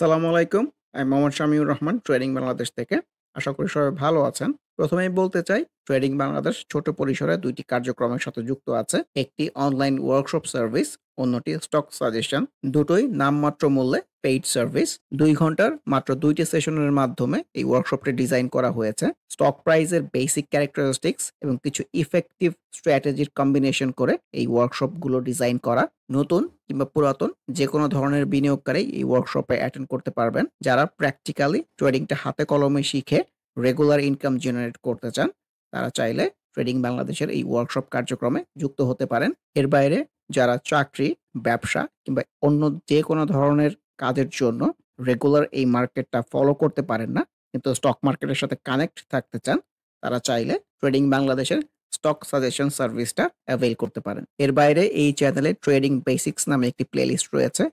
আসসালামু আলাইকুম। আমি মোহাম্মদ শামিউর রহমান ট্রেডিং বাংলাদেশ থেকে। আশা করি সবাই ভালো আছেন। প্রথমেই বলতে চাই ট্রেডিং বাংলাদেশ ছোট পরিসরে ২ টি কার্যক্রমের সাথে যুক্ত আছে। একটি অনলাইন ওয়ার্কশপ সার্ভিস, অন্যটি স্টক সাজেশন। দুটোই নামমাত্র মূল্যে পেইড সার্ভিস। ২ ঘন্টার মাত্র ২ টি সেশনের মাধ্যমে এই ওয়ার্কশপটি ডিজাইন করা হয়েছে। স্টক প্রাইসের বেসিক ক্যারেক্টারিস্টিক্স এবং কিছু ইফেক্টিভ স্ট্র্যাটেজির কম্বিনেশন করে এই ওয়ার্কশপগুলো ডিজাইন করা। নতুন কিংবা পুরাতন যেকোনো ধরনের বিনিয়োগকারী এই ওয়ার্কশপে অ্যাটেন্ড করতে পারবেন। যারা প্র্যাকটিক্যালি ট্রেডিংটা হাতে কলমে শিখে রেগুলার ইনকাম জেনারেট করতে চান, তারা চাইলে ট্রেডিং বাংলাদেশের এই ওয়ার্কশপ কার্যক্রমে যুক্ত হতে পারেন। এর বাইরে যারা চাকরি, ব্যবসা কিংবা অন্য যেকোনো ধরনের কাজের জন্য রেগুলার এই মার্কেটটা ফলো করতে পারেন না, কিন্তু স্টক মার্কেটের সাথে কানেক্ট থাকতে চান, তারা চাইলে ট্রেডিং বাংলাদেশের স্টক সাজেশন সার্ভিসটা অ্যাভেইল করতে পারেন। এর বাইরে এই চ্যানেলে ট্রেডিং বেসিক্স নামে একটি প্লেলিস্ট রয়েছে।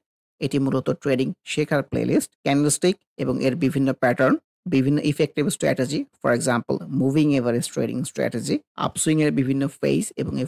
এটি মূলত ট্রেডিং শেখার প্লেলিস্ট। ক্যান্ডেলস্টিক এবং এর বিভিন্ন প্যাটার্ন, বিভিন্ন effective strategy, for example moving average trading strategy, upswing এর বিভিন্ন ফেজ এবং এই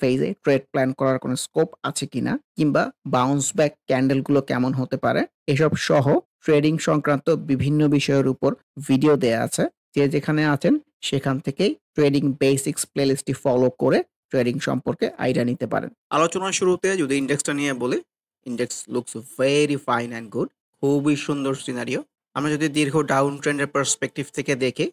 ফেজে ট্রেড প্ল্যান করার কোনো স্কোপ আছে কিনা, কিংবা বাউন্স ব্যাক ক্যান্ডেলগুলো কেমন হতে পারে, এসব সহ ট্রেডিং সংক্রান্ত বিভিন্ন বিষয়ের উপর ভিডিও দেয়া আছে। যে যেখানে আছেন সেখান থেকেই ট্রেডিং বেসিক্স প্লেলিস্টটি ফলো করে ট্রেডিং সম্পর্কে আইডিয়া নিতে পারেন। আলোচনার শুরুতে যদি ইন্ডেক্সটা নিয়ে বলি, index looks very fine and good. খুবই সুন্দর সিনারিও। আমরা যদি দীর্ঘ ডাউন ট্রেন্ডের পার্সপেক্টিভ থেকে দেখি,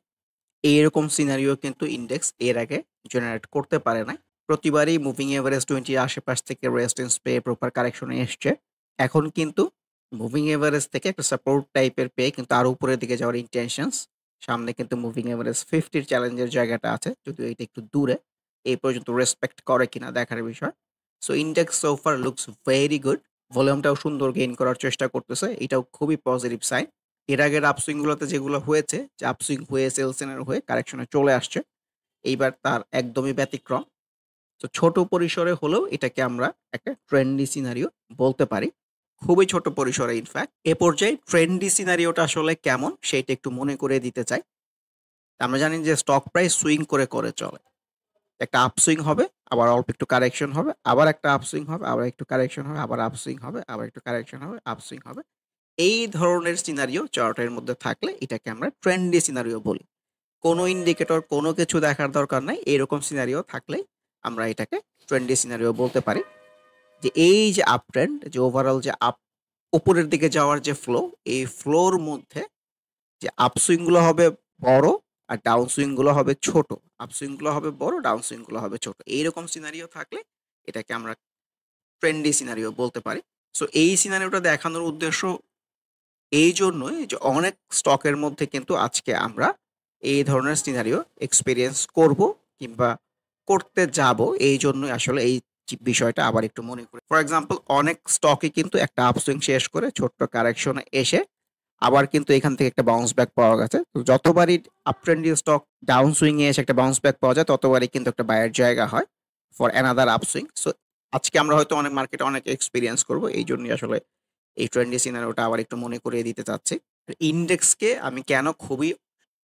এইরকম সিনারিও কিন্তু ইন্ডেক্স এর আগে জেনারেট করতে পারে না। প্রতিবারই মুভিং এভারেজ 20 আশেপাশ থেকে রেজিস্ট্যান্স পেয়ে প্রপার কারেকশনে এসছে। এখন কিন্তু মুভিং এভারেজ থেকে একটা সাপোর্ট টাইপের পেয়ে কিন্তু আরো উপরের দিকে যাওয়ার ইন্টেনশনস। সামনে কিন্তু মুভিং এভারেজ 50 চ্যালেঞ্জের জায়গাটা আছে, যদিও এটা একটু দূরে। এই পর্যন্ত রেসপেক্ট করে কিনা দেখার বিষয়। So index so far looks very good. ভলিউমটাও সুন্দর গেইন করার চেষ্টা করতেছে, এটাও খুবই পজিটিভ সাইন। এর আগের আপসুইং গুলোতে যেগুলো হয়েছে, যে আপসুইং হয়ে সেলসেনের হয়ে কারেকশনে চলে আসছে, এইবার তার একদমই ব্যতিক্রম। তো ছোট পরিসরে হলেও এটাকে আমরা একটা ট্রেন্ডি সিনারিও বলতে পারি। খুবই ছোট পরিসরে ইনফ্যাক্ট। এ পর্যায়ে ট্রেন্ডি সিনারিওটা আসলে কেমন সেইটা একটু মনে করে দিতে চাই। আমরা জানি যে স্টক প্রাইস সুইং করে চলে। একটা আপসুইং হবে, আবার অল্প একটু কারেকশন হবে, আবার একটা আপসুইং হবে, আবার একটু কারেকশন হবে, আবার আপসুইং হবে, আবার একটু কারেকশন হবে, আপসুইং হবে। এই ধরনের সিনারিও চার্টের মধ্যে থাকলে এটাকে আমরা ট্রেন্ডি সিনারিও বলি। কোনো ইন্ডিকেটর কোনো কিছু দেখার দরকার নাই। এরকম সিনারিও থাকলেই আমরা এটাকে ট্রেন্ডি সিনারিও বলতে পারি। যে এই যে আপ ট্রেন্ড, যে ওভারঅল যে উপরের দিকে যাওয়ার যে ফ্লো, এই ফ্লোর মধ্যে যে আপসুইং গুলো হবে বড় আর ডাউন সুইং গুলো হবে ছোট। আপসুইং গুলো হবে বড়, ডাউন সুইং গুলো হবে ছোট। এইরকম সিনারিও থাকলে এটাকে আমরা ট্রেন্ডি সিনারিও বলতে পারি। সো এই সিনারিওটা দেখানোর উদ্দেশ্য এই জন্যই যে অনেক স্টকের মধ্যে কিন্তু আজকে আমরা এই ধরনের সিনারিও এক্সপেরিয়েন্স করব কিংবা করতে যাব। এই জন্যই আসলে এই বিষয়টা আবার একটু মনে করি। ফর এক্সাম্পল অনেক স্টকে কিন্তু একটা আপসুইং শেষ করে ছোট্ট কারেকশনে এসে আবার কিন্তু এখান থেকে একটা বাউন্স ব্যাক পাওয়া গেছে। তো যতবারই up trendy stock down swing এ এসে একটা বাউন্স ব্যাক পাওয়া যায়, ততবারই কিন্তু একটা বায়ের জায়গা হয় ফর অ্যানাদার আপসুইং। সো আজকে আমরা হয়তো অনেক মার্কেটে অনেক এক্সপেরিয়েন্স করব। এই জন্যই আসলে এই ট্রেন্ডি সিনারিওটা আবার একটু মনে করিয়ে দিতে চাচ্ছি। ইন্ডেক্সকে আমি কেন খুবই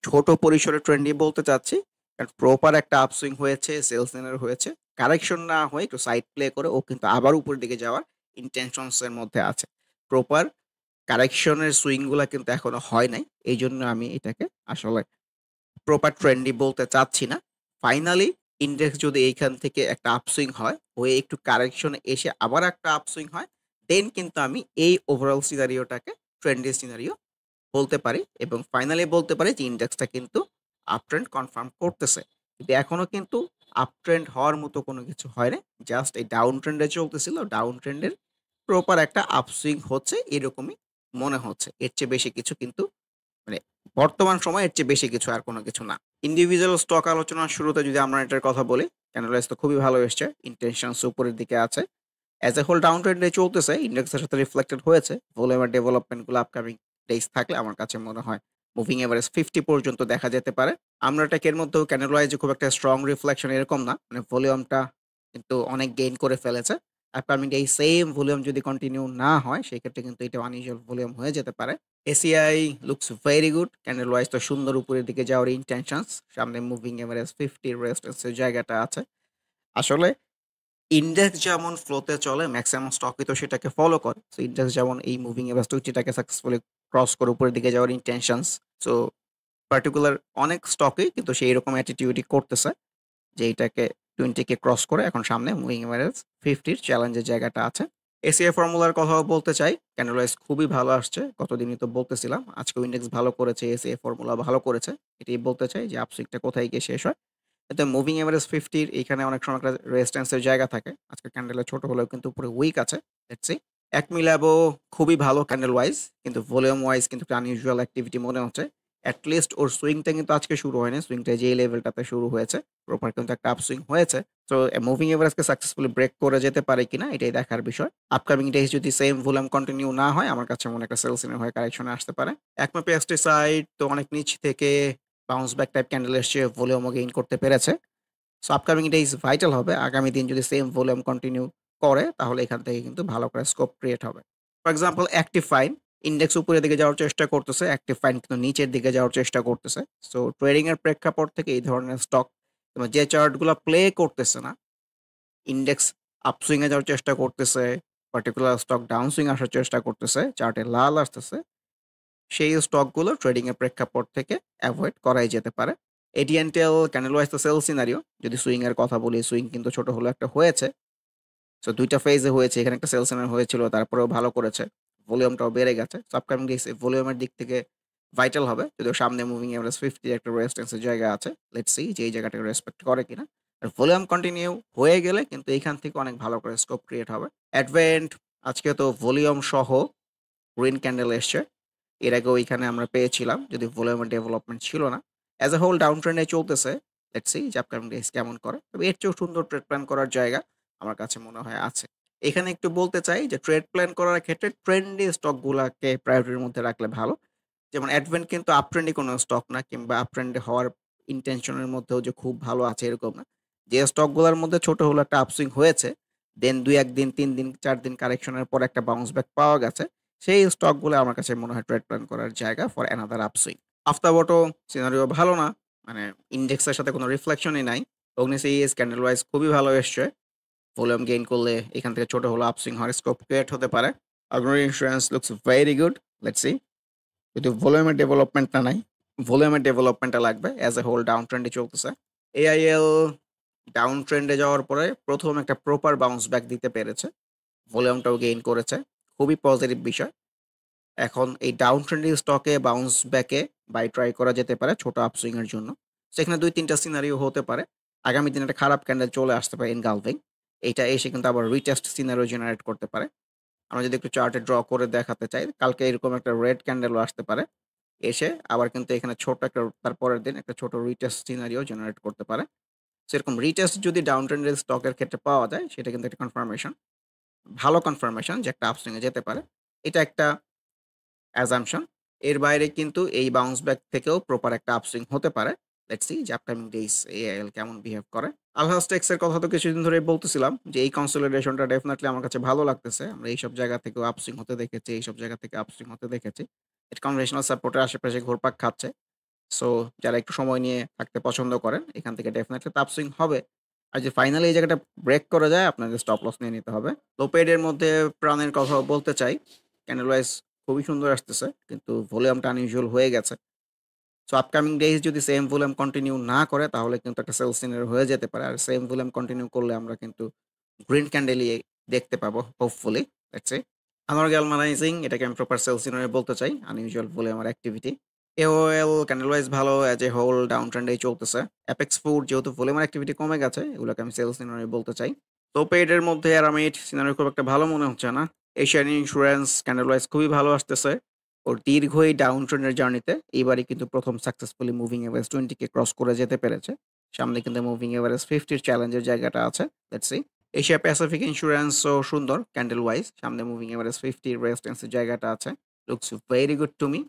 ছোট পরিসরে ট্রেন্ডি বলতে চাচ্ছি, কারণ প্রপার একটা আপসুইং হয়েছে, সেলস এর হয়েছে, কারেকশন না হয়ে একটু সাইড প্লে করে ও কিন্তু আবার উপরের দিকে যাওয়ার ইন্টেনশনস এর মধ্যে আছে। প্রপার কারেকশনের সুইং গুলা কিন্তু এখনো হয় নাই। এই জন্য আমি এটাকে আসলে প্রপার ট্রেন্ডি বলতে চাচ্ছি না। ফাইনালি ইন্ডেক্স যদি এইখান থেকে একটা আপসুইং হয়, হয়ে একটু কারেকশনে এসে আবার একটা আপসুইং হয়, দেন কিন্তু আমি এই ওভারঅল সিনারিওটাকে ট্রেন্ডি সিনারিও বলতে পারি এবং ফাইনালি বলতে পারি যে ইন্ডেক্সটা কিন্তু আপ ট্রেন্ড কনফার্ম করতেছে। কিন্তু এখনো কিন্তু আপ ট্রেন্ড হওয়ার মতো কোনো কিছু হয় নাই। জাস্ট এই ডাউন ট্রেন্ডে চলতেছিল। ডাউন ট্রেন্ডের প্রপার একটা আপসুইং হচ্ছে এরকমই মনে হচ্ছে। এর চেয়ে বেশি কিছু কিন্তু মানে বর্তমান সময়ে এর চেয়ে বেশি কিছু আর কোনো কিছু না। ইন্ডিভিজুয়াল স্টক আলোচনার শুরুতে যদি আমরা এটার কথা বলি, ক্যান্ডেল তো খুবই ভালো এসছে। ইনটেনশনস উপরের দিকে আছে। অ্যাজ এ হোল ডাউন ট্রেন্ডে চলতেছে, ইন্ডেক্সের সাথে রিফ্লেক্টেড হয়েছে। ভলিউমের ডেভেলপমেন্ট গুলো আপকামিং ডেজ থাকলে আমার কাছে মনে হয় মুভিং এভারেজ 50 পর্যন্ত দেখা যেতে পারে। আমরা টেকের মধ্যেও ক্যান্ডেল খুব একটা স্ট্রং রিফ্লেকশন এরকম না। মানে ভলিউমটা কিন্তু অনেক গেইন করে ফেলেছে। আপকামিং এই সেম ভলিউম যদি কন্টিনিউ না হয়, সেক্ষেত্রে কিন্তু এটা আনইউজুয়াল ভলিউম হয়ে যেতে পারে। ACI looks very good. Candle wise তো সুন্দর উপরের দিকে যাওয়ার ইনটেনশনস। সামনে মুভিং এভারেজ 50 রেজিস্ট্যান্স এর জায়গাটা আছে। আসলে ইন্ডেক্স যেমন ফ্লোতে চলে, ম্যাক্সিমাম স্টকই তো সেটাকে ফলো করে। সো ইন্ডেক্স যেমন এই মুভিং এভারেজ 20 টাকে সাকসেসফুলি ক্রস করে উপরের দিকে যাওয়ার ইনটেনশনস। সো পার্টিকুলার অনেক স্টকেই কিন্তু সেই রকম অ্যাটিটিউডই করতেছে যে এটাকে 20 কে ক্রস করে এখন সামনে মুভিং এভারেজ 50 র চ্যালেঞ্জের জায়গাটা আছে। এসিএ ফর্মুলার কথাও বলতে চাই। ক্যান্ডেল ওয়াইজ খুবই ভালো আসছে। গতদিনই তো বলতেছিলাম। আজকেও ইন্ডেক্স ভালো করেছে, এসিএ ফর্মুলা ভালো করেছে। এটাই বলতে চাই যে আপসুইংটা কোথায় গিয়ে শেষ হয়। এতে মুভিং এভারেজ 50 র এখানে অনেক সময় একটা রেজিস্ট্যান্স এর জায়গা থাকে। আজকে ক্যান্ডেলটা ছোট হলেও কিন্তু উপরে উইক আছে। Let's see. এক মিলাবো খুবই ভালো ক্যান্ডেল ওয়াইজ কিন্তু ভলিউম ওয়াইজ কিন্তু একটা আনইউজুয়াল অ্যাক্টিভিটি মনে হচ্ছে। এট লিস্ট ওর সুইংটা কিন্তু আজকে শুরু হয়নি। সুইংটা যেই লেভেলটাতে শুরু হয়েছে, প্রপার কিন্তু একটা আপসুইং হয়েছে। সো মুভিং এভারেজকে সাকসেসফুলি ব্রেক করে যেতে পারে কিনা এটাই দেখার বিষয়। আপকামিং ডেজ যদি সেম ভলিউম কন্টিনিউ না হয় আমার কাছে মনে হয় একটা সেল সিগন্যাল হয়ে কারেকশনে আসতে পারে। একমাপে এসটি সাইড তো অনেক নিচ থেকে বাউন্স ব্যাক টাইপ ক্যান্ডেল এসছে, ভলিউমও গেইন করতে পেরেছে। সো আপকামিং ডেইজ ভাইটাল হবে। আগামী দিন যদি সেম ভলিউম কন্টিনিউ করে তাহলে এখান থেকে কিন্তু ভালো করে স্কোপ ক্রিয়েট হবে। For example active fine index উপরের দিকে যাওয়ার চেষ্টা করতেছে, অ্যাক্টিভ ফাইন কিন্তু নিচের দিকে যাওয়ার চেষ্টা করতেছে। সো ট্রেডিং এর প্রেক্ষাপট থেকে এই ধরনের স্টক কিংবা যে চার্টগুলো প্লে করতেছে না, ইন্ডেক্স আপসুইং এ যাওয়ার চেষ্টা করতেছে, পার্টিকুলার স্টক ডাউন সুইং আসার চেষ্টা করতেছে, চার্টে লাল আসতেছে, সেই স্টকগুলো ট্রেডিং এর প্রেক্ষাপট থেকে এভয়েড করাই যেতে পারে। এডিএনটেল ক্যান্ডেল ওয়াইজ তো সেল সিনারিও। যদি সুইং এর কথা বলি, সুইং কিন্তু ছোট হলেও একটা হয়েছে। সো ২ টা ফেজে হয়েছে। এখানে একটা সেল সিনারি হয়েছিল, তারপরেও ভালো করেছে। ভলিউমটাও বেড়ে গেছে। সো আপকামিং ডেইস এ ভলিউমের দিক থেকে ভাইটাল হবে। যদিও সামনে মুভিং এভারেজ 50 একটা রেজিস্ট্যান্স এর জায়গা আছে। লেটস সি যে এই জায়গাটাকে রেসপেক্ট করে কিনা। আর ভলিউম কন্টিনিউ হয়ে গেলে কিন্তু এইখান থেকে অনেক ভালো করে স্কোপ ক্রিয়েট হবে। অ্যাডভেন্ট আজকে তো ভলিউম সহ গ্রিন ক্যান্ডেল এসছে। এর আগেও এখানে আমরা পেয়েছিলাম যদি ভলিউমের ডেভেলপমেন্ট ছিল না। As a whole down trend এ চলতেছে। লেটস সি যে আপকামিং ডেজ কেমন করে। তবে এর চেয়েও সুন্দর ট্রেড প্ল্যান করার জায়গা আমার কাছে মনে হয় আছে। এখানে একটু বলতে চাই যে ট্রেড প্ল্যান করার ক্ষেত্রে ট্রেন্ডি স্টক গুলাকে প্রায়োরিটির মধ্যে রাখলে ভালো। যেমন অ্যাডভেন্ট কিন্তু আপট্রেন্ডি কোনো স্টক না কিংবা আপট্রেন্ডে হওয়ার ইনটেনশন এর মধ্যেও যে খুব ভালো আছে এরকম না। যে স্টক গুলার মধ্যে ছোট হলো একটা আপসুইং হয়েছে, দেন ২-১ দিন, ৩ দিন, ৪ দিন কারেকশন এর পর একটা বাউন্স ব্যাক পাওয়া গেছে। সেই স্টক গুলো আমার কাছে মনে হয় ট্রেড প্ল্যান করার জায়গা ফর অ্যানাদার আপসুইং। আফতাবটো সিনারিও ভালো না। মানে ইন্ডেক্সের সাথে কোনো রিফ্লেকশনই নাই। অগ্নি সিরিজ ক্যান্ডেল ওয়াইজ খুবই ভালো এসছে। ভলিউম গেইন করলে এখান থেকে ছোট হলো আপসুইং হওয়ার স্কোপ ক্রিয়েট হতে পারে। Agro insurance looks very good. Let's see. যদি ভলিউমের ডেভেলপমেন্টটা নাই, ভলিউমের ডেভেলপমেন্টটা লাগবে। অ্যাজ এ হোল ডাউন ট্রেন্ডে চলতেছে। এআইএল ডাউন ট্রেন্ডে যাওয়ার পরে ১ম একটা প্রপার বাউন্স ব্যাক দিতে পেরেছে। ভলিউমটাও গেইন করেছে। খুবই পজিটিভ বিষয়। এখন এই ডাউন ট্রেন্ডিং স্টকে বাউন্স ব্যাকে বাই ট্রাই করা যেতে পারে ছোট আপসুইং এর জন্য। সেখানে ২-৩ টা সিনারিও হতে পারে। আগামী দিনে একটা খারাপ ক্যান্ডেল চলে আসতে পারে এনগালফিং। এইটা এসে কিন্তু আবার রিটেস্ট সিনারিও জেনারেট করতে পারে। আমরা যদি একটু চার্টে ড্র করে দেখাতে চাই, কালকে এরকম একটা রেড ক্যান্ডেলও আসতে পারে। এসে আবার কিন্তু এখানে ছোট একটা তার পরের দিন একটা ছোট রিটেস্ট সিনারিও জেনারেট করতে পারে। সো এরকম রিটেস্ট যদি ডাউন ট্রেন্ডের স্টকের ক্ষেত্রে পাওয়া যায় সেটা কিন্তু একটা কনফার্মেশন। ভালো কনফার্মেশন যে একটা আপসুইং এ যেতে পারে। এটা একটা অ্যাজাম্পশন। এর বাইরে কিন্তু এই বাউন্স ব্যাক থেকেও প্রপার একটা আপসুইং হতে পারে। লেটস সি যে আপকামিং ডেইস এআইএল কেমন বিহেভ করে। আলহাজ টেক্স এর কথা তো কিছুদিন ধরেই বলতেছিলাম যে এই কনসলিডেশনটা ডেফিনিটলি আমার কাছে ভালো লাগতেছে। আমরা এইসব জায়গা থেকেও আপসুইং হতে দেখেছি, এইসব জায়গা থেকে আপসুইং হতে দেখেছি। এটা কনভেনশনাল সাপোর্টের আশেপাশে ঘুরপাক খাচ্ছে। সো যারা একটু সময় নিয়ে থাকতে পছন্দ করেন, এখান থেকে ডেফিনিটলি তো আপসুইং হবে। আর যে ফাইনালি এই জায়গাটা ব্রেক করে যায় আপনাদের স্টপ লস নিয়ে নিতে হবে। লো পেইড এর মধ্যে প্রাণের কথাও বলতে চাই। ক্যান্ডেল ওয়াইজ খুবই সুন্দর আসতেছে। কিন্তু ভলিউমটা আনইউজুয়াল হয়ে গেছে। সো আপকামিং ডেইজ যদি সেম ভলিউম কন্টিনিউ না করে তাহলে কিন্তু একটা সেল সিনারিও হয়ে যেতে পারে। আর সেম ভলিউম কন্টিনিউ করলে আমরা কিন্তু গ্রিন ক্যান্ডেলই দেখতে পাবো hopefully. Let's see. Anwar galvanizing এটাকে আমি প্রপার সেল সিনারি বলতে চাই। আনইউজুয়াল ভলিউম আর অ্যাক্টিভিটি। এওএল ক্যান্ডেল ওয়াইজ ভালো অ্যাজ এ হোল ডাউন ট্রেন্ডেই চলতেছে। অ্যাপেক্স ফুড যেহেতু ভলিউম আর অ্যাক্টিভিটি কমে গেছে এগুলোকে আমি সেল সিনারি বলতে চাই। লো পেইড এর মধ্যে অ্যারামিড সিনারি খুব একটা ভালো মনে হচ্ছে না। এশিয়ান ইন্স্যুরেন্স ক্যান্ডেল ওয়াইজ খুবই ভালো আসতেছে। ওর দীর্ঘ এই ডাউন ট্রেন্ডের জার্নিতে এইবারই কিন্তু ১ম সাকসেসফুলি মুভিং এভারেজ 20 কে ক্রস করে যেতে পেরেছে। সামনে কিন্তু মুভিং এভারেজ 50 র চ্যালেঞ্জের জায়গাটা আছে। Let's see. এশিয়া প্যাসিফিক ইন্স্যুরেন্সও সুন্দর ক্যান্ডেল ওয়াইজ। সামনে মুভিং এভারেজ 50 রেজিস্ট্যান্স এর জায়গাটা আছে। Looks very good to me.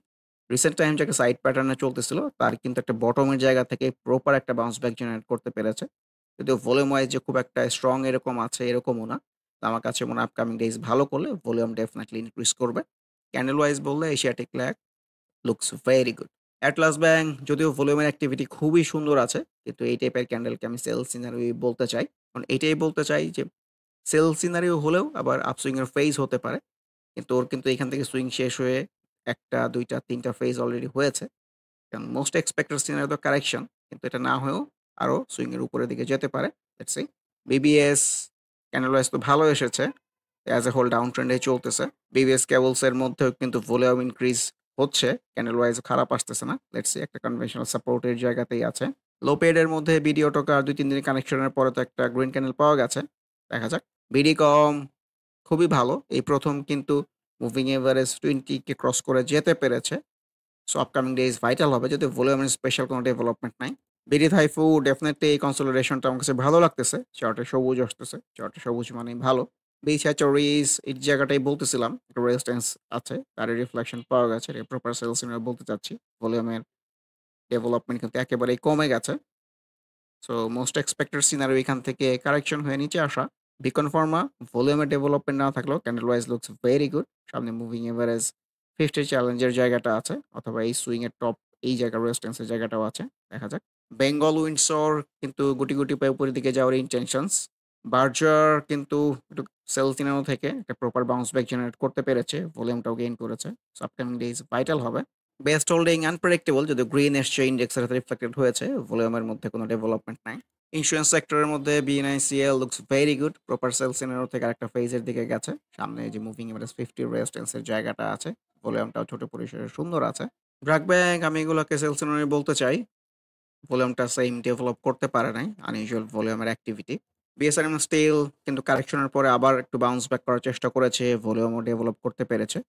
Recent time যাকে সাইড প্যাটার্ন এ চলতেছিল তার কিন্তু একটা বটমের জায়গা থেকে প্রপার একটা বাউন্স ব্যাক জেনারেট করতে পেরেছে। যদিও ভলিউম ওয়াইজ যে খুব একটা স্ট্রং এরকম আছে এরকমও না। তো আমার কাছে মনে হয় আপকামিং ডেইজ ভালো করলে ভলিউম ডেফিনিটলি ইনক্রিজ করবে। ক্যান্ডেল ওয়াইজ বললে এশিয়াটিক ল্যাক looks very good. Atlas bank যদিও ভলিউমের অ্যাক্টিভিটি খুবই সুন্দর আছে কিন্তু এই টাইপের ক্যান্ডেলকে আমি সেল সিনারি বলতে চাই। কারণ এটাই বলতে চাই যে সেল সিনারিও হলেও আবার আপসুইং এর ফেজ হতে পারে। কিন্তু ওর কিন্তু এখান থেকে সুইং শেষ হয়ে একটা, ২ টা, ৩ টা ফেজ অলরেডি হয়েছে। কারণ মোস্ট এক্সপেক্টেড সিনারিও তো কারেকশন। কিন্তু এটা না হয়েও আরো সুইং এর উপরের দিকে যেতে পারে। Let's see. BBS, candle wise তো ভালো এসেছে। As a whole down trend এ চলতেছে। বিবিএস কেবলস এর মধ্যেও কিন্তু ভলিউম ইনক্রিজ হচ্ছে। ক্যান্ডেল ওয়াইজ খারাপ আসতেছে না। লেটস সি, একটা কনভেনশনাল সাপোর্ট এর জায়গাতেই আছে। লো পেড এর মধ্যে বিডি অটোকা ২-৩ দিনের কানেকশনের পরে তো একটা গ্রিন ক্যান্ডেল পাওয়া গেছে। দেখা যাক। বিডি খুবই ভালো। এই ১ম কিন্তু মুভিং এভারেজ 20 কে ক্রস করে যেতে পেরেছে। সো আপকামিং ডেইজ ভাইটাল হবে যদি ভলিউমের স্পেশাল কোনো ডেভেলপমেন্ট নাই। বিডি থাইফু ডেফিনিটলি এই কনসোলিডেশনটা আমার কাছে ভালো লাগতেছে। চার্টে সবুজ আসতেছে। চার্টে সবুজ মানেই ভালো। বিচ এই জায়গাটাই বলতেছিলাম। একটা রেজিস্ট্যান্স আছে। তারই রিফ্লেকশন পাওয়া গেছে। এটা প্রপার সেল সিগন্যাল বলতে চাচ্ছি। ভলিউমের ডেভেলপমেন্ট কিন্তু একেবারেই কমে গেছে। সো মোস্ট এক্সপেক্টেড সিনারিও এখান থেকে কারেকশন হয়ে নিচে আসা। বিকন ফার্মা ভলিউমের ডেভেলপমেন্ট না থাকলেও candle wise looks very good. সামনে মুভিং এভারেজ 50 চ্যালেঞ্জের জায়গাটা আছে অথবা এই সুইং এর টপ এই জায়গা রেজিস্ট্যান্স এর জায়গাটাও আছে। দেখা যাক। বেঙ্গল উইন্ডসর কিন্তু গুটি, গুটি পায়ে উপরের দিকে যাওয়ার ইনটেনশনস। বার্জার কিন্তু একটু সেল সিনারিও থেকে একটা প্রপার বাউন্স ব্যাক জেনারেট করতে পেরেছে। ভলিউমটাও গেইন করেছে। সো আপকামিং ডেইজ ভাইটাল হবে। বেস্ট হোল্ডিং আনপ্রেডিক্টেবল যদিও গ্রিন এসছে ইন্ডেক্সের সাথে রিফ্লেক্টেড হয়েছে। ভলিউমের মধ্যে কোনো ডেভেলপমেন্ট নাই। ইন্স্যুরেন্স সেক্টরের মধ্যে BNICL looks very good. Proper sell scenario থেকে আরেকটা ফেজের দিকে গেছে। সামনে যে মুভিং এভারেজ 50 রেজিস্ট্যান্স এর জায়গাটা আছে। ভলিউমটাও ছোট পরিসরে সুন্দর আছে। ব্র্যাক ব্যাংক আমি এগুলোকে সেল সিনারি বলতে চাই। ভলিউমটা সেম ডেভেলপ করতে পারে নাই। আনইউজুয়াল ভলিউমের অ্যাক্টিভিটি। বিএসআরএম স্টিল কিন্তু কারেকশনের পরে আবার একটু বাউন্স ব্যাক করার চেষ্টা করেছে। ভলিউমও ডেভেলপ করতে পেরেছে।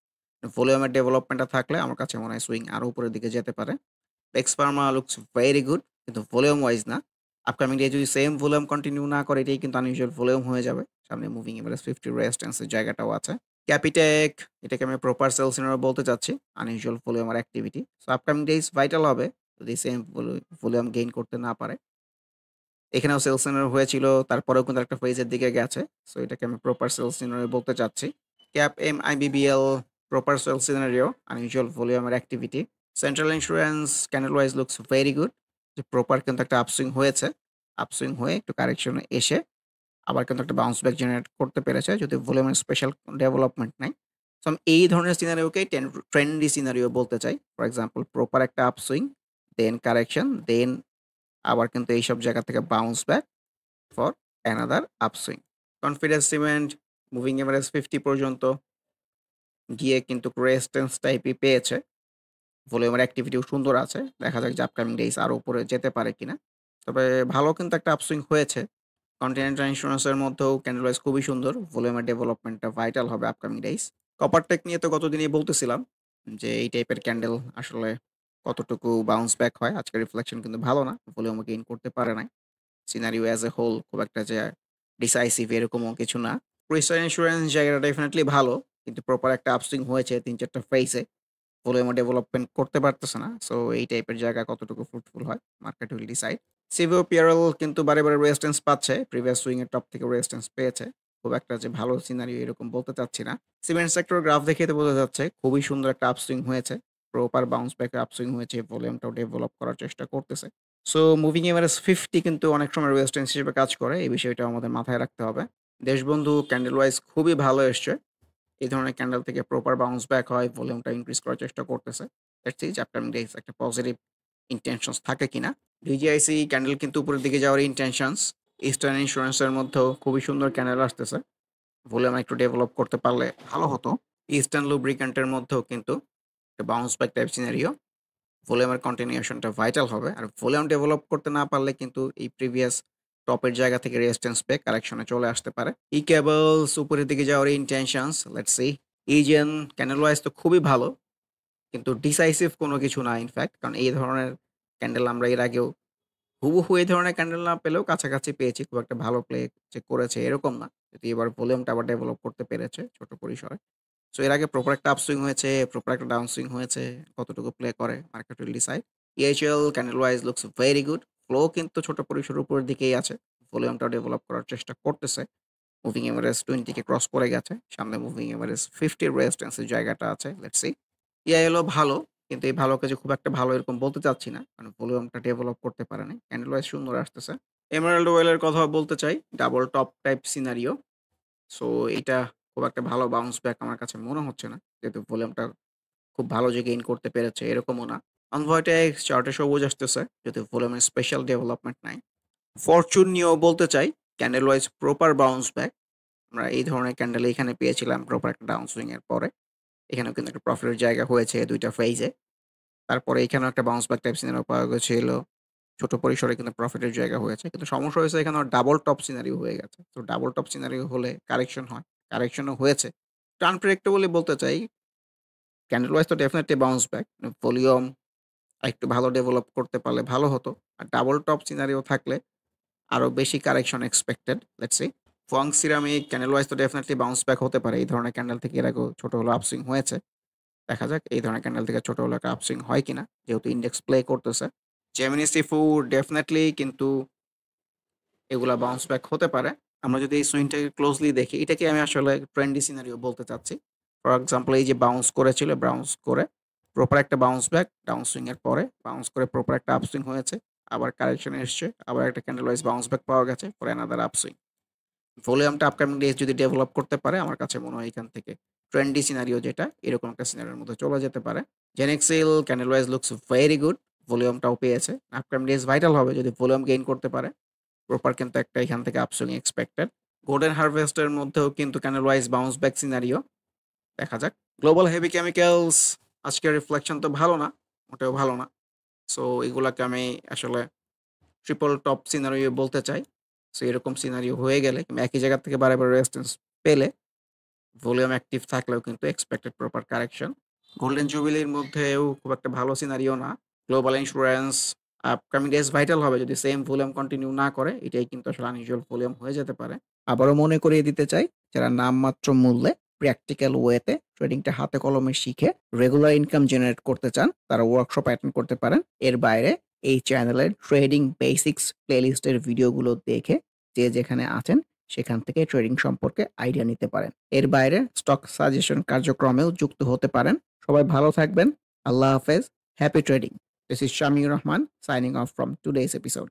ভলিউমের ডেভেলপমেন্টটা থাকলে আমার কাছে মনে হয় সুইং আরো উপরের দিকে যেতে পারে। X Pharma looks very good কিন্তু ভলিউম ওয়াইজ না। আপকামিং ডে যদি সেম ভলিউম কন্টিনিউ না করে এটাই কিন্তু আনইউজুয়াল ভলিউম হয়ে যাবে। সামনে মুভিং এভারেজ 50 রেজিস্ট্যান্স এর জায়গাটাও আছে। ক্যাপিটেক এটাকে আমি প্রপার সেল সিনারিও বলতে চাচ্ছি। আনইউজুয়াল ভলিউম আর activity. So upcoming days vital হবে যদি সেম ভলিউম গেইন করতে না পারে। এখানেও সেল সিনারিও হয়েছিল। তারপরেও কিন্তু একটা ফেজের দিকে গেছে। সো এটাকে আমি প্রপার সেল সিনারিও বলতে চাচ্ছি। Cap MIBBL proper sell scenario, unusual volume আর activity. Central insurance candle wise looks very good. যে প্রপার কিন্তু একটা আপসুইং হয়েছে। আপসুইং হয়ে একটু কারেকশনে এসে আবার কিন্তু একটা বাউন্স ব্যাক জেনারেট করতে পেরেছে যদি ভলিউমের স্পেশাল ডেভেলপমেন্ট নাই। সো আমি এই ধরনের সিনারিওকেই ট্রেন্ডি সিনারিও বলতে চাই। ফর এক্সাম্পল প্রপার একটা আপসুইং, দেন কারেকশন, দেন আবার কিন্তু এইসব জায়গা থেকে bounce back for another upswing. Confidence cement moving average 50 পর্যন্ত গিয়ে কিন্তু রেজিস্ট্যান্স টাইপই পেয়েছে। ভলিউমের অ্যাক্টিভিটিও সুন্দর আছে। দেখা যাক যে আপকামিং ডেইজ আরো উপরে যেতে পারে কিনা। তবে ভালো কিন্তু একটা আপসুইং হয়েছে। কন্টিনেন্টাল ইন্স্যুরেন্স এর মধ্যেও ক্যান্ডেল ওয়াইজ খুবই সুন্দর। ভলিউমের ডেভেলপমেন্টটা ভাইটাল হবে আপকামিং ডেইজ। কপারটেক নিয়ে তো গতদিনই বলতেছিলাম যে এই টাইপের ক্যান্ডেল আসলে কতটুকু বাউন্স ব্যাক হয়। আজকের রিফ্লেকশন কিন্তু ভালো না। ভলিউমও গেইন করতে পারে নাই। সিনারিও অ্যাজ এ হোল খুব একটা যে ডিসাইসিভ এরকমও কিছু না। ক্রিস্টাল ইন্স্যুরেন্স জায়গাটা ডেফিনিটলি ভালো। কিন্তু প্রপার একটা আপসুইং হয়েছে ৩-৪ টা ফেজে। ভলিউমও ডেভেলপমেন্ট করতে পারতেছে না। সো এই টাইপের জায়গা কতটুকু ফ্রুটফুল হয় মার্কেট উইল ডিসাইড। সিভিও পিআরএল কিন্তু বারে, বারে রেজিস্ট্যান্স পাচ্ছে। প্রিভিয়াস সুইং এর টপ থেকে রেজিস্ট্যান্স পেয়েছে। খুব একটা যে ভালো সিনারিও এরকম বলতে চাচ্ছি না। সিমেন্ট সেক্টর গ্রাফ দেখেই তো বোঝা যাচ্ছে খুবই সুন্দর একটা আপসুইং হয়েছে। প্রপার বাউন্স ব্যাক এর আপসুইং হয়েছে। ভলিউমটাও ডেভেলপ করার চেষ্টা করতেছে। সো মুভিং এভারেজ 50 কিন্তু অনেক সময় রেজিস্ট্যান্স হিসেবে কাজ করে। এই বিষয়টাও আমাদের মাথায় রাখতে হবে। দেশবন্ধু ক্যান্ডেল ওয়াইজ খুবই ভালো এসছে। এই ধরনের ক্যান্ডেল থেকে প্রপার বাউন্স ব্যাক হয়, ভলিউমটা ইনক্রিজ করার চেষ্টা করতেছে। লেটস সি যে আপকামিং ডেইজ একটা পজিটিভ ইনটেনশনস থাকে কিনা। ডিজিআইসি ক্যান্ডেল কিন্তু উপরের দিকে যাওয়ার ইনটেনশনস। ইস্টার্ন ইন্স্যুরেন্স এর মধ্যেও খুবই সুন্দর ক্যান্ডেল আসতেছে। ভলিউম একটু ডেভেলপ করতে পারলে ভালো হতো। ইস্টার্ন লুব্রিক্যান্ট এর মধ্যেও কিন্তু একটা বাউন্স ব্যাক টাইপ সিনারিও। ভলিউমের কন্টিনিউশনটা ভাইটাল হবে। আর ভলিউম ডেভেলপ করতে না পারলে কিন্তু এই প্রিভিয়াস টপের জায়গা থেকে রেজিস্ট্যান্স পেয়ে কারেকশনে চলে আসতে পারে। কেবলস উপরের দিকে যাওয়ার ইনটেনশনস। Let's see. ইজেন ক্যান্ডেল ওয়াইজ তো খুবই ভালো। কিন্তু ডিসাইসিভ কোনো কিছু না ইনফ্যাক্ট। কারণ এই ধরনের ক্যান্ডেল আমরা এর আগেও হুবহু এই ধরনের ক্যান্ডেল না পেলেও কাছাকাছি পেয়েছি। খুব একটা ভালো প্লে যে করেছে এরকম না। কিন্তু এবার ভলিউমটা আবার ডেভেলপ করতে পেরেছে ছোট পরিসরে। সো এর আগে প্রপার একটা আপসুইং হয়েছে, প্রপার একটা ডাউন সুইং হয়েছে। কতটুকু প্লে করে market will decide. EHL candle wise looks very good. Flow কিন্তু ছোট পরিসরের উপরের দিকেই আছে। ভলিউমটাও ডেভেলপ করার চেষ্টা করতেছে। মুভিং এভারেজ 20 কে ক্রস করে গেছে। সামনে মুভিং এভারেজ 50 রেজিস্ট্যান্স এর জায়গাটা আছে। Let's see. ইআইএলও ভালো। কিন্তু এই ভালোকে যে খুব একটা ভালো এরকম বলতে চাচ্ছি না। কারণ ভলিউমটা ডেভেলপ করতে পারে নাই। ক্যান্ডেল ওয়াইজ সুন্দর আসতেছে। এমারাল্ড ওয়েল এর কথা বলতে চাই। Double top type scenario. So এইটা খুব একটা ভালো বাউন্স ব্যাক আমার কাছে মনে হচ্ছে না। যেহেতু ভলিউমটা খুব ভালো যে গেইন করতে পেরেছে এরকমও না। অনভয়েটেক্স চার্টে সবুজ আসতেছে যদি ভলিউমের স্পেশাল ডেভেলপমেন্ট নাই। ফরচুন নিয়েও বলতে চাই candle wise proper bounce back. আমরা এই ধরনের ক্যান্ডেল এখানে পেয়েছিলাম প্রপার একটা ডাউন সুইং এর পরে। এখানেও কিন্তু একটা প্রফিটের জায়গা হয়েছে ২ টা ফেজে। তারপরে এখানেও একটা বাউন্স ব্যাক টাইপ সিনারিও পাওয়া গেছিল। ছোট পরিসরে কিন্তু প্রফিটের জায়গা হয়েছে। কিন্তু সমস্যা হয়েছে এখানে ডাবল টপ সিনারিও হয়ে গেছে। তো ডাবল টপ সিনারিও হলে কারেকশন হয়। কারেকশনও হয়েছে। তো আনপ্রেডিক্টেবলি বলতে চাই ক্যান্ডেল ওয়াইজ তো ডেফিনিটলি বাউন্স ব্যাক। ভলিউম আরেকটু ভালো ডেভেলপ করতে পারলে ভালো হতো। আর ডাবল টপ সিনারিও থাকলে আরো বেশি correction expected. Let's see. Fong ceramic candle wise তো ডেফিনিটলি বাউন্স ব্যাক হতে পারে। এই ধরনের ক্যান্ডেল থেকে এর আগেও ছোট হলেও আপসুইং হয়েছে। দেখা যাক এই ধরনের ক্যান্ডেল থেকে ছোট হলেও একটা আপসুইং হয় কিনা। যেহেতু ইন্ডেক্স প্লে করতেছে। জেমিনি সিফু ডেফিনিটলি কিন্তু এগুলা বাউন্স ব্যাক হতে পারে। আমরা যদি এই সুইংটাকে ক্লোজলি দেখি, এটাকে আমি আসলে ট্রেন্ডি সিনারিও বলতে চাচ্ছি। ফর এক্সাম্পল এই যে বাউন্স করেছিল, বাউন্স করে প্রপার একটা বাউন্স ব্যাক, ডাউন সুইং এর পরে বাউন্স করে প্রপার একটা আপসুইং হয়েছে। আবার কারেকশন এসছে, আবার একটা ক্যান্ডেল ওয়াইজ বাউন্স ব্যাক পাওয়া গেছে ফর অ্যানাদার আপসুইং। ভলিউমটা আপকামিং ডেজ যদি ডেভেলপ করতে পারে আমার কাছে মনে হয় এখান থেকে ট্রেন্ডি সিনারিও যেটা এরকম একটা সিনারিওর মধ্যে চলে যেতে পারে। Genexil candle wise looks very good. ভলিউমটাও পেয়েছে। আপকামিং ডেজ ভাইটাল হবে যদি ভলিউম গেইন করতে পারে। প্রপার কিন্তু একটা এখান থেকে আপসুইং এক্সপেক্টেড। গোল্ডেন হারভেস্টের মধ্যেও কিন্তু candle wise bounce back scenario দেখা যাক। গ্লোবাল হেভি কেমিক্যালস আজকের রিফ্লেকশন তো ভালো না, মোটেও ভালো না। সো এগুলাকে আমি আসলে ট্রিপল টপ সিনারিও বলতে চাই। সো এরকম সিনারিও হয়ে গেলে কিংবা একই জায়গা থেকে বারে রেজিস্ট্যান্স পেলে ভলিউম অ্যাক্টিভ থাকলেও কিন্তু এক্সপেক্টেড প্রপার কারেকশন। গোল্ডেন জুবিলির মধ্যেও খুব একটা ভালো সিনারিও না। Global insurance upcoming days vital হবে যদি সেম ভলিউম কন্টিনিউ না করে। এটাই কিন্তু আসলে আনইউজুয়াল ভলিউম হয়ে যেতে পারে। আবারও মনে করিয়ে দিতে চাই যারা নামমাত্র মূল্যে প্র্যাকটিক্যাল ওয়েতে ট্রেডিংটা হাতে কলমে শিখে রেগুলার ইনকাম জেনারেট করতে চান তারা ওয়ার্কশপ অ্যাটেন্ড করতে পারেন। এর বাইরে এই চ্যানেলের ট্রেডিং বেসিক্স প্লেলিস্টের ভিডিওগুলো দেখে যে যেখানে আছেন সেখান থেকে ট্রেডিং সম্পর্কে আইডিয়া নিতে পারেন। এর বাইরে স্টক সাজেশন কার্যক্রমেও যুক্ত হতে পারেন। সবাই ভালো থাকবেন। আল্লাহ হাফেজ। Happy trading. This is Shamir Rahman signing off from today's episode.